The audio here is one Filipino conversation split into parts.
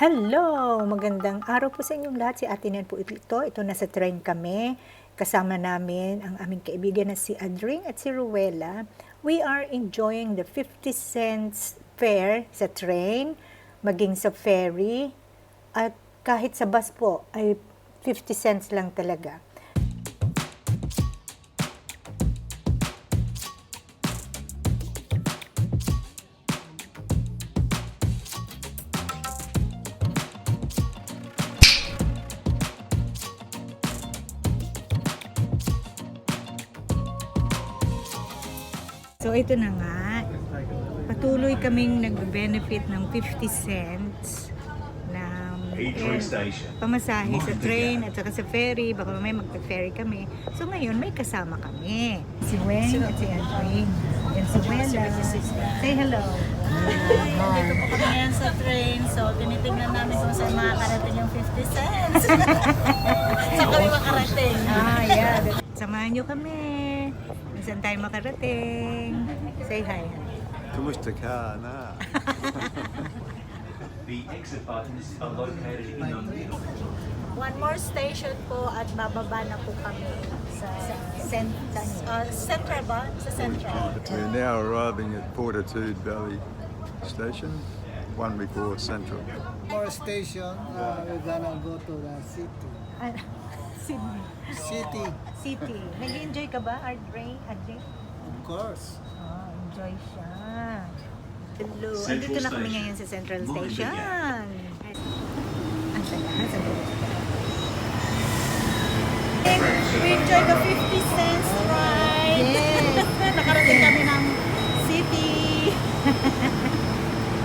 Hello! Magandang araw po sa inyong lahat. Si Ate Nan po ito. Ito, nasa train kami. Kasama namin ang aming kaibigan na si Adring at si Ruela. We are enjoying the 50 cents fare sa train, maging sa ferry, at kahit sa bus po ay 50 cents lang talaga. So ito na nga, patuloy kaming nag-benefit ng 50 cents ng pamasahe sa train at saka sa ferry. Baka may magpa-ferry kami. So ngayon may kasama kami. Si Weng at si Adring. Yan si Wela. Say hello. Hi, dito po kami ngayon sa train. So, tinitingnan namin kung saan makakarating yung 50 cents. Saan kami makarating? Yeah. Samahan nyo kami. Kung saan tayo makarating. Say hi. Kumusta ka na? The exit buttons are located in the middle. One more station po at bababa na po kami sa Central ba? Sa Central. We're now arriving at Fortitude Valley Station, one before Central. More station, we're gonna go to the city. Sydney. City, Nag-enjoy ka ba, Adring? of course. Oh, enjoy siya. Hello. Central Andito na kami Station. ngayon sa Central Moving Station. again. Ang taga, sa We enjoy the 50 cents ride. Yes. Nakarating kami ng city.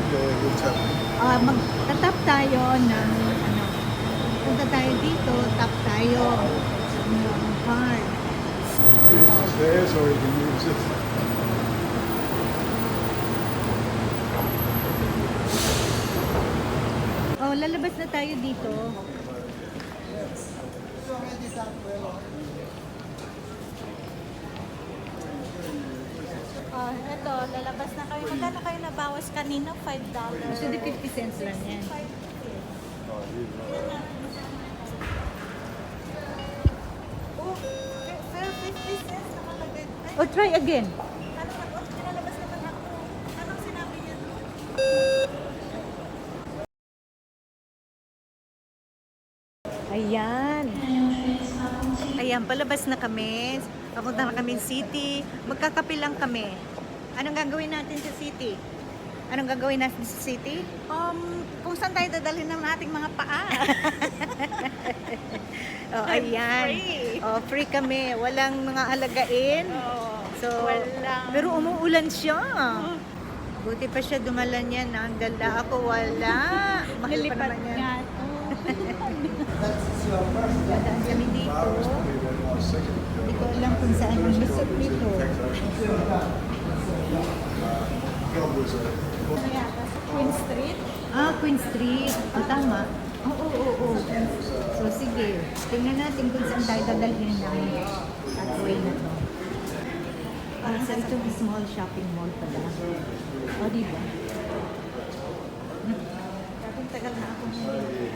Yeah, what's happening? Magtatap tayo ng punta tayo dito, tap tayo ng card. It's theirs or you can use it. Oh, lalabas na tayo dito. Eto, lalabas na kami. Magkano kayo nabawas kanina? $5. Actually, 50 cents lang yan. Oh, fair 50 cents nakalagay. Ay, Oh, try again. nilalabas naman ako. Anong sinabi niya doon? Ayan. Ayan, palabas na kami. Papunta na kami city. Magkakape lang kami. Anong gagawin natin sa city? Anong gagawin natin sa city? Kung saan tayo dadalhin ng ating mga paa? Oh, ayan. Free. Oh, free kami. Walang mga alagain. So, Wala. pero umuulan siya. Buti pa siya dumalan yan. Ang dala ako, wala. Mahal pa Nilipad naman yan. nga. Dadaan kami dito. Hindi ko alam kung saan yung lusot nito. Queen Street. Ah, Queen Street. Oh, tama. Oo. So, sige. Tingnan natin kung saan tayo dadalhin ng pathway na to. Ah, so ito yung small shopping mall pala. O, diba? Tagal na ako hindi.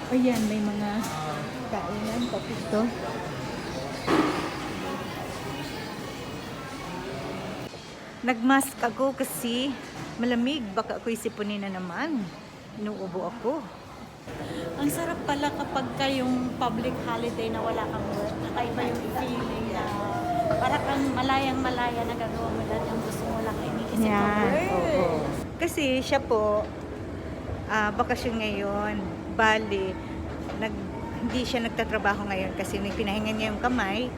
Ayan, may mga kainan. Tapos to. Nagmask ako kasi malamig. Baka ako'y sipunin na naman. Inuubo ako. Ang sarap pala kapag kayong public holiday na wala kang work. Kakaiba yung feeling na para kang malayang-malaya na gagawa mo lahat yung gusto mo lang iniisip mo. Oo. Kasi siya po, bakasyon ngayon. Bali, hindi siya nagtatrabaho ngayon kasi pinahinga niya yung kamay.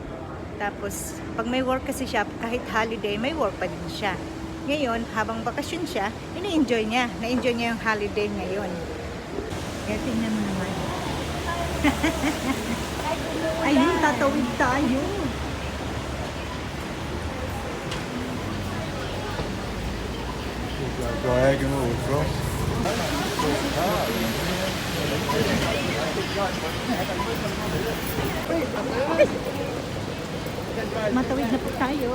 Tapos, pag may work kasi siya, kahit holiday, may work pa din siya. Ngayon, habang bakasyon siya, ini-enjoy niya. Na-enjoy niya yung holiday ngayon. Kaya tingnan mo naman. Ayun, tatawid tayo. Diagonal across. Matawid na po tayo.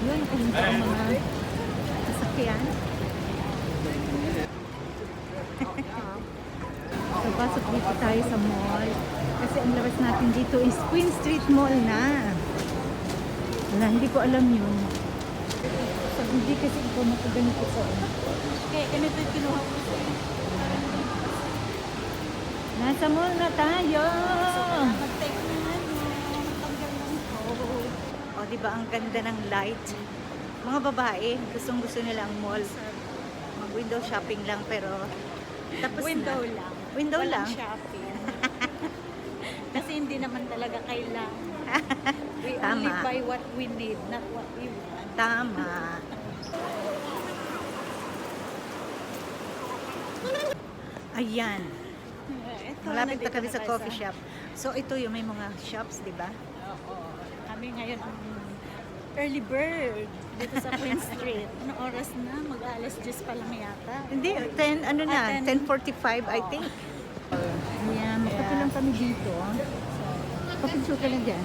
Yun, kung ang mga sasakyan. makapasok dito tayo sa mall. Kasi ang labas natin dito is Queen Street Mall na. Wala, hindi ko alam yun. So, hindi kasi ikaw nakaganito ko. Kaya ganito yung kinuha ko sa'yo. Nasa mall na tayo! Mag-take na nga no. Matanggal lang ko. O, di ba ang ganda ng light? Mga babae, gustong-gusto nila ang mall. Mag-window shopping lang, pero tapos Window na. lang. Window Walang lang. shopping. Kasi hindi naman talaga kailangan. We Tama. only buy what we need, not what we want. Tama. Ayan. Ito, Malapit na nandito kami sa tayo coffee shop. So, ito yung may mga shops, di ba? Oo. Kami ngayon ang early bird dito sa Queen Street. Anong oras na? Mag-alas 10 pa lang yata. Hindi, 10, ano na, 10:45, I think. Ayan, magpapilang kami dito. Papicture ka lang dyan.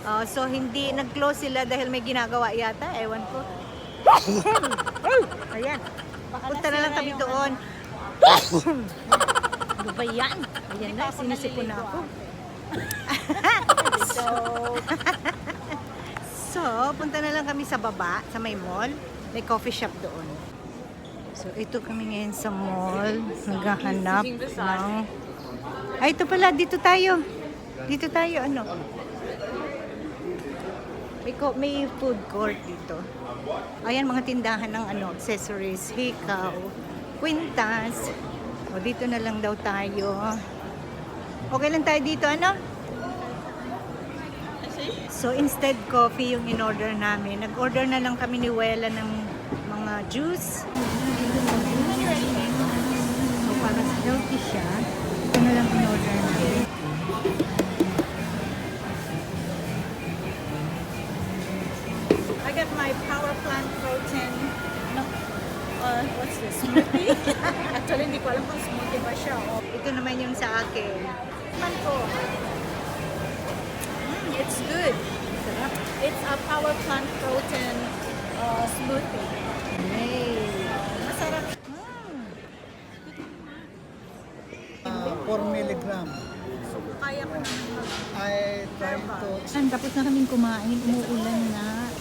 Oh, so hindi nag-close sila dahil may ginagawa yata, ewan ko. Ayan. Punta na lang kami doon. Ano ba yan? Ayan na, sinisipon na ako. So, So, punta na lang kami sa baba, sa may mall. May coffee shop doon. So, ito kami ngayon sa mall. Naghahanap ng... Ay, ito pala. Dito tayo. Dito tayo, ano? May food court dito. Ayan, mga tindahan ng ano, accessories, hikaw, kwintas. O, dito na lang daw tayo. Okay lang tayo dito, ano? So, instead coffee yung in-order namin. Nag-order na lang kami ni Wela ng mga juice. So, para healthy siya, ito na lang in-order namin. I got my power plant protein. No, what's this? Smoothie? Actually, hindi ko alam kung smoothie ba siya. Oh. Ito naman yung sa akin. Man ko. It's good. It's a power plant protein smoothie. Yay! Masarap. 4 milligram. Kaya ko na. I try to Tapos na kaming kumain, umuulan na.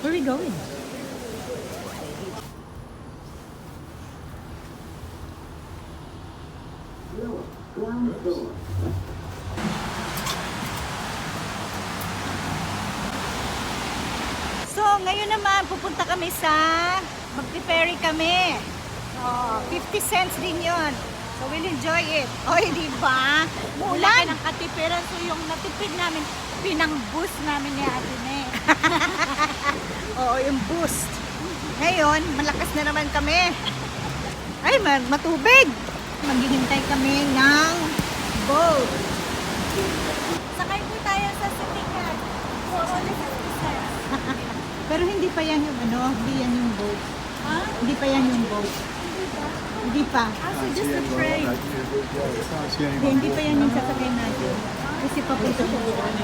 Where are we going? So, ngayon naman, pupunta kami sa, mag-ferry kami. Oh, 50 cents din yon. So, we'll enjoy it. Oy, di ba? Ulan Ulan! ng katipiran. So yung natipid namin, pinang-boost namin ni Ate Ne. Oo, yung boost. Ngayon, malakas na naman kami. Ay, matubig. Maghihintay kami ng boat. Sakay po tayo sa Sitikan. For only 50 cents. Pero hindi pa yan yung ano, hindi yan yung boat. Ha? Hindi pa yan yung boat. Hindi pa. So just a train. Hindi pa yan yung sasakay natin. Kasi papunta sa doon.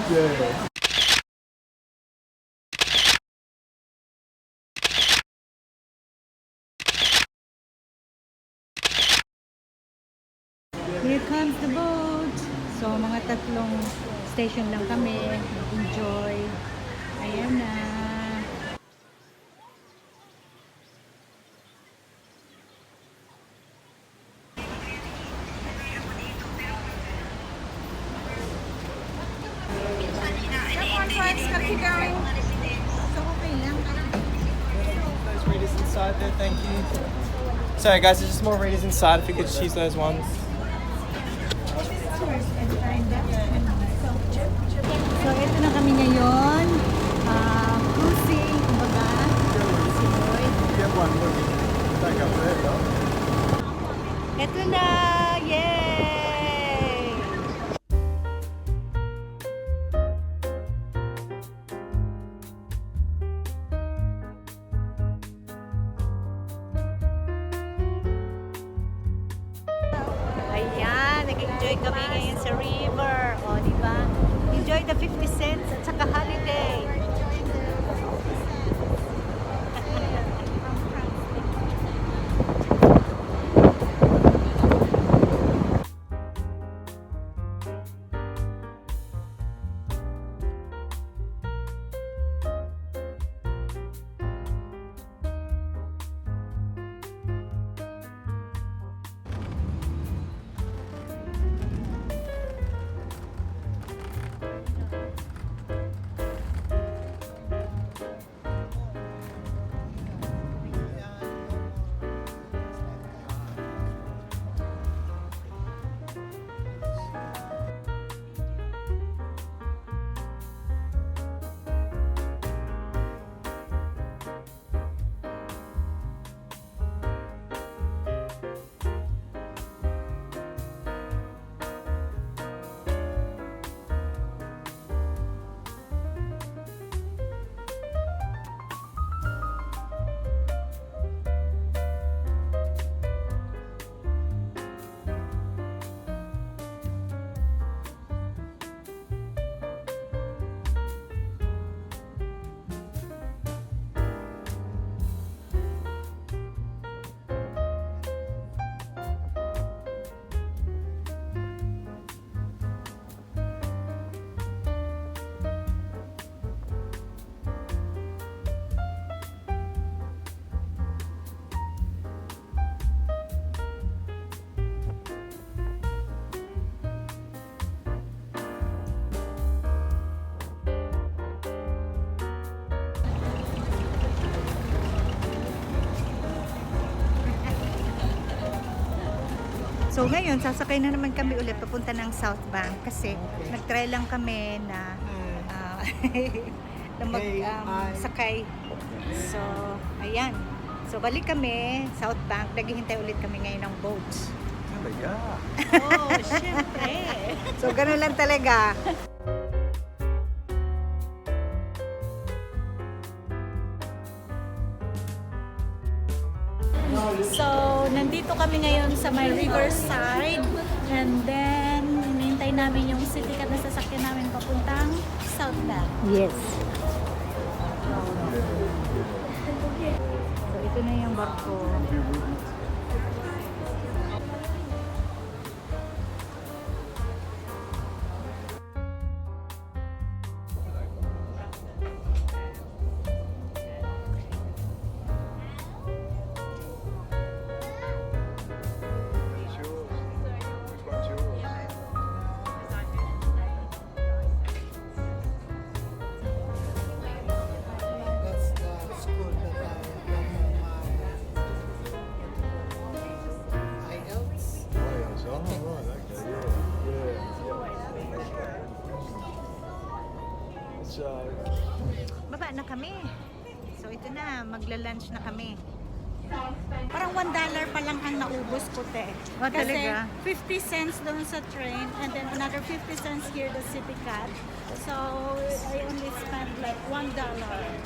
Here comes the boat. So, mga tatlong station lang kami. Enjoy. Ayan na. Those readers inside there, thank you. Sorry guys, there's just more readers inside if you could just use those ones. So, ito na kami ngayon. Cruising, kumbaga. Simoy. Get one looking back up there, though. Ito na! Yay! Ayan, nag-enjoy kami ngayon sa river. O, di ba? Enjoy the 50 cents at saka holiday. So ngayon, sasakay na naman kami ulit papunta ng South Bank kasi nag-try lang kami na na sakay. So, ayan. So, balik kami, South Bank. Naghihintay ulit kami ngayon ng boats. Talaga. Oh, syempre. So, ganun lang talaga. So, nandito kami ngayon sa may riverside. And then, hinihintay namin yung city cat na sasakyan namin papuntang South Bank. Yes. So, ito na yung barko. It's yours. Which one's yours? That's the school that I my IELTS. Wales. Oh, right. Okay. Yeah. It's Baba na kami. So, ito na. Magla-lunch na kami. Parang $1 pa lang ang naubos ko, te. Oh, Kasi talaga? 50 cents doon sa train and then another 50 cents here the city cat. So, I only spent like $1.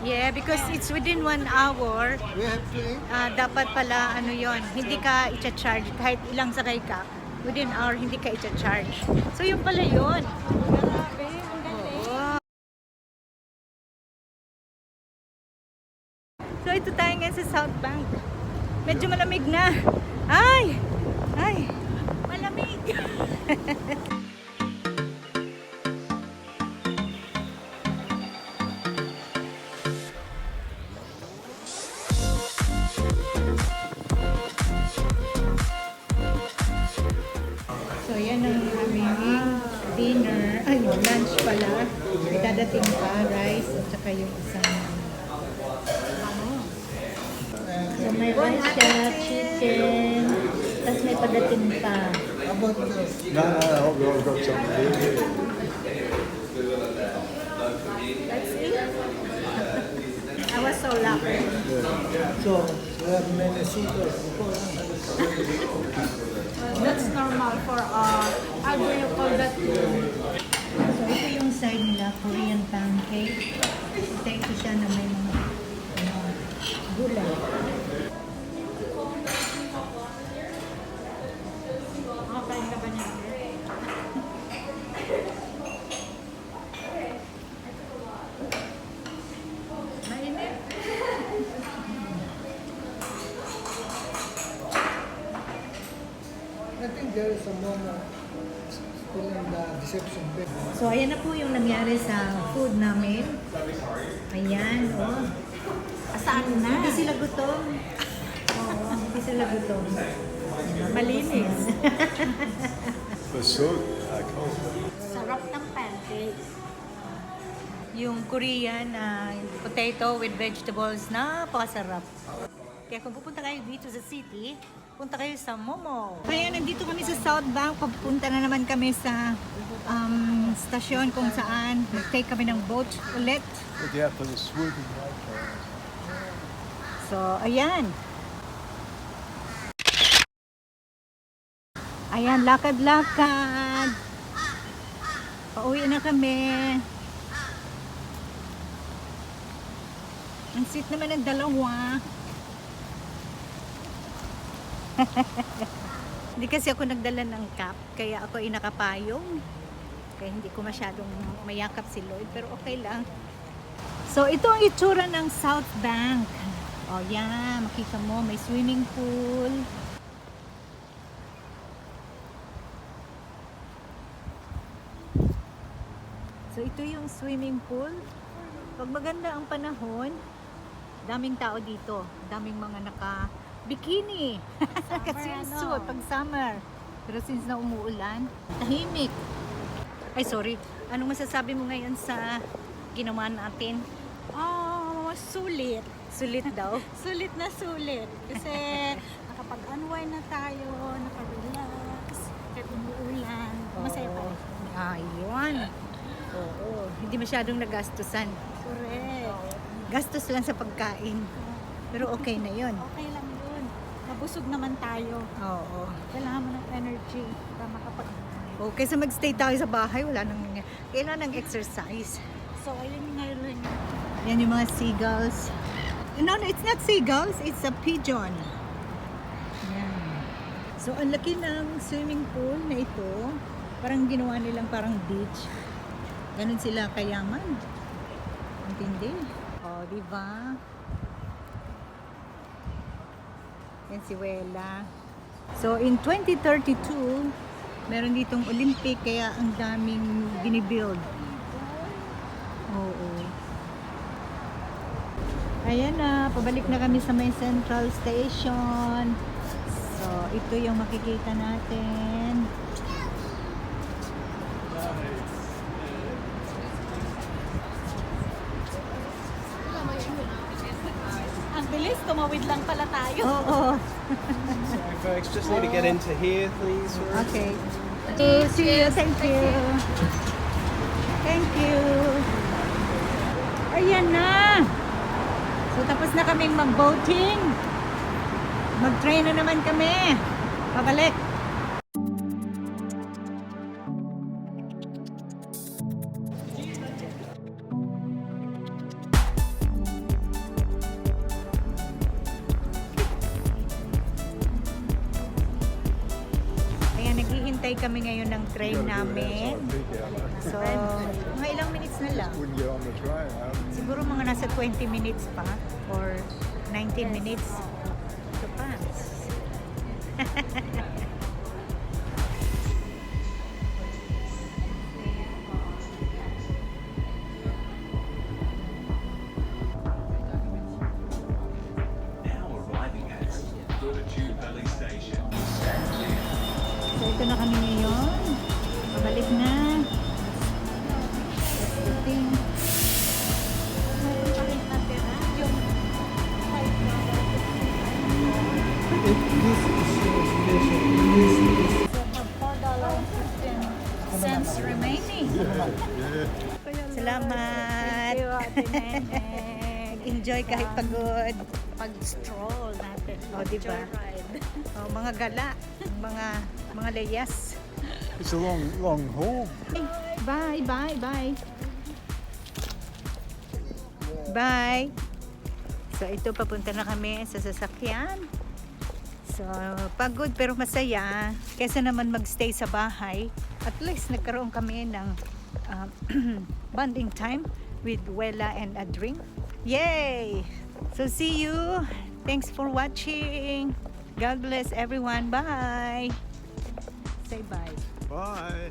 Yeah, because it's within 1 hour. We have to eat. Dapat pala, ano yon, hindi ka i-charge kahit ilang sakay ka. Within hour, hindi ka i-charge. So, yun pala yun. Grabe, ang galing. Oo. So, ito tayo ngayon sa South Bank. Medyo malamig na. Ay! Ay! Malamig. So, yan ang aming dinner. Ay, lunch pala. May dadating pa, rice, at saka yung isang So may rice siya, chicken, tapos may padating pa. About the no. I've got something here. Let's eat. I was so lucky. so we have many suitors. That's normal for how do you call that? So ito yung side nila, Korean pancake. Ito siya na may mga gulay. Nakakain ka ba niya? Mainit. I think there is a moment still in the deception bit. So ayan na po yung nangyari sa food namin. Ayan, oh. Saan na? Hindi sila gutom. Oo, hindi sila gutom. Malinis. The soup. Cool. Sarap ng pancake. Yung Korean potato with vegetables, napakasarap. Kaya kung pupunta kayo dito sa city, punta kayo sa Momo. Kaya nandito kami sa South Bank, papunta na naman kami sa stasyon kung saan nag-take kami ng boat ulit. Look out for the swooping wildflowers. So, ayan. Ayan, lakad-lakad. Pauwi na kami. Ang sweet naman ng dalawa. Hindi kasi ako nagdala ng cap, kaya ako ay nakapayong. Kaya hindi ko masyadong mayakap si Lloyd, pero okay lang. So, ito ang itsura ng South Bank. O yan, makita mo, may swimming pool. So, ito yung swimming pool. Pag maganda ang panahon, daming tao dito. Daming mga naka-bikini. Naka-swimsuit pag summer. Pero since na umuulan, tahimik. Ay, sorry. Anong masasabi mo ngayon sa ginawa natin? Oh, sulit. Sulit daw. Sulit na sulit. Kasi nakapag-unwind na tayo, nakarelax. kahit umuulan, masaya pa rin. Ayun. Oo. Hindi masyadong nagastusan. Correct. Gastos lang sa pagkain. Pero okay na yun. Okay lang yun. Nabusog naman tayo. Oo. Kailangan mo ng energy para makapag... Okay, so magstay tayo sa bahay. Wala nang kailangan ng exercise. So, ayun yung ngayon. Yan yung mga seagulls. No, it's not seagulls. It's a pigeon. Yan. So, ang laki ng swimming pool na ito. Parang ginawa nilang parang beach. Ganun sila kayaman. Ang tindi. O, diba? Yan si Wela. So, in 2032, meron ditong Olympic, kaya ang daming binibuild. Oo. Ayan na, pabalik na kami sa may Central Station. So, ito yung makikita natin. Ang bilis, tumawid lang pala tayo. Oo. Sorry, folks. Just need to get into here, please. Okay. See you. Thank you. Thank you. Ayan na. So, tapos na kaming mag-boating. Mag-train na naman kami. Pabalik. Ayan, naghihintay kami ngayon ng train namin. So, mga ilang minutes na lang. Wouldn't get on the train. Siguro mga nasa 20 minutes pa or 19 minutes. Ito pa. Now arriving at Fortitude Valley Station. So, ito na kami ngayon. Pabalik na. That's the thing. Meron pa rin natira. Yung $4.15 remaining. Salamat. Thank you, Ate Neneng. Enjoy kahit pagod. Pag-stroll natin. O, diba? Joyride. O, mga gala. Mga layas. It's a long haul. Bye, bye, bye. Bye. So, ito papunta na kami sa sasakyan. So, pagod pero masaya. Kesa naman magstay sa bahay. At least nagkaroon kami ng bonding time with Wela and Adring. Yay! So, see you. Thanks for watching. God bless everyone. Bye. Say bye. Bye.